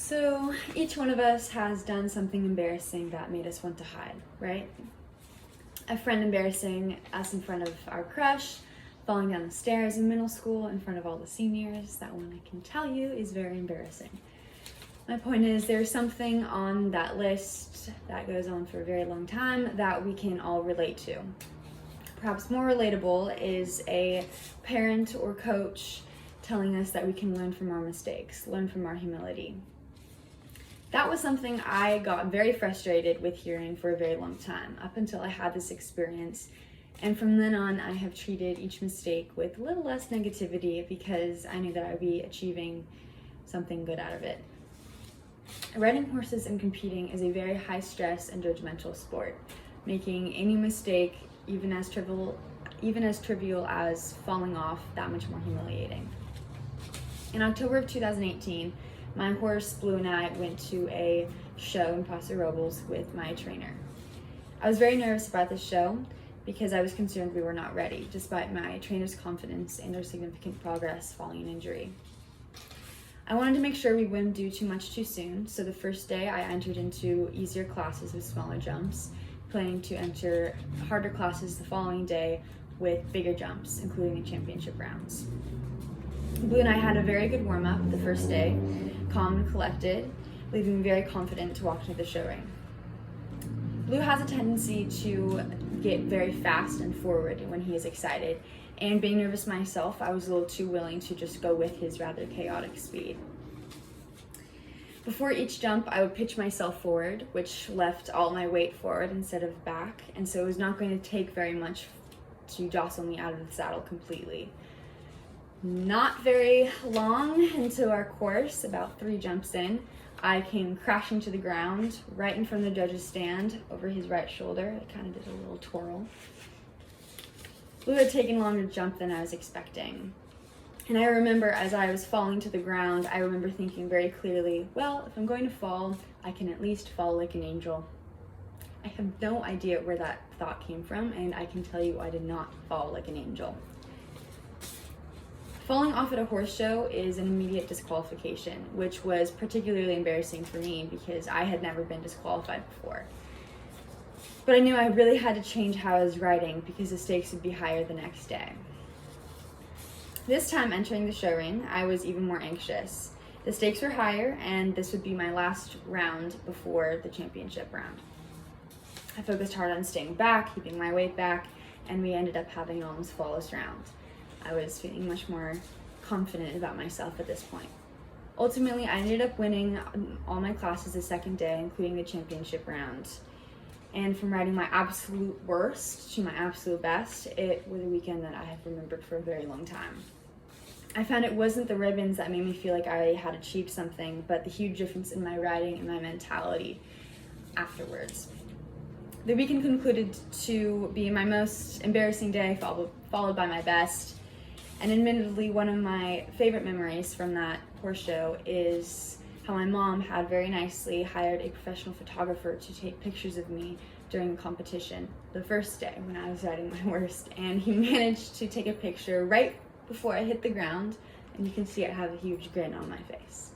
So each one of us has done something embarrassing that made us want to hide, right? A friend embarrassing us in front of our crush, falling down the stairs in middle school in front of all the seniors. That one I can tell you is very embarrassing. My point is there's something on that list that goes on for a very long time that we can all relate to. Perhaps more relatable is a parent or coach telling us that we can learn from our mistakes, learn from our humility. That was something I got very frustrated with hearing for a very long time, up until I had this experience. And from then on, I have treated each mistake with a little less negativity because I knew that I would be achieving something good out of it. Riding horses and competing is a very high stress and judgmental sport, making any mistake, even as trivial as falling off, that much more humiliating. In October of 2018, my horse Blue and I went to a show in Paso Robles with my trainer. I was very nervous about this show because I was concerned we were not ready, despite my trainer's confidence in our significant progress following an injury. I wanted to make sure we wouldn't do too much too soon, so the first day I entered into easier classes with smaller jumps, planning to enter harder classes the following day with bigger jumps, including the championship rounds. Blue and I had a very good warm-up the first day, calm and collected, leaving me very confident to walk into the show ring. Blue has a tendency to get very fast and forward when he is excited, and being nervous myself, I was a little too willing to just go with his rather chaotic speed. Before each jump, I would pitch myself forward, which left all my weight forward instead of back, and so it was not going to take very much to jostle me out of the saddle completely. Not very long into our course, about 3 jumps in, I came crashing to the ground right in front of the judge's stand over his right shoulder. I kind of did a little twirl. Blue had taken longer to jump than I was expecting. And I remember as I was falling to the ground, I remember thinking very clearly, well, if I'm going to fall, I can at least fall like an angel. I have no idea where that thought came from, and I can tell you I did not fall like an angel. Falling off at a horse show is an immediate disqualification, which was particularly embarrassing for me because I had never been disqualified before. But I knew I really had to change how I was riding because the stakes would be higher the next day. This time entering the show ring, I was even more anxious. The stakes were higher, and this would be my last round before the championship round. I focused hard on staying back, keeping my weight back, and we ended up having an almost flawless round. I was feeling much more confident about myself at this point. Ultimately, I ended up winning all my classes the second day, including the championship round. And from riding my absolute worst to my absolute best, it was a weekend that I have remembered for a very long time. I found it wasn't the ribbons that made me feel like I had achieved something, but the huge difference in my riding and my mentality afterwards. The weekend concluded to be my most embarrassing day, followed by my best. And admittedly, one of my favorite memories from that horse show is how my mom had very nicely hired a professional photographer to take pictures of me during the competition the first day when I was riding my worst. And he managed to take a picture right before I hit the ground, and you can see I have a huge grin on my face.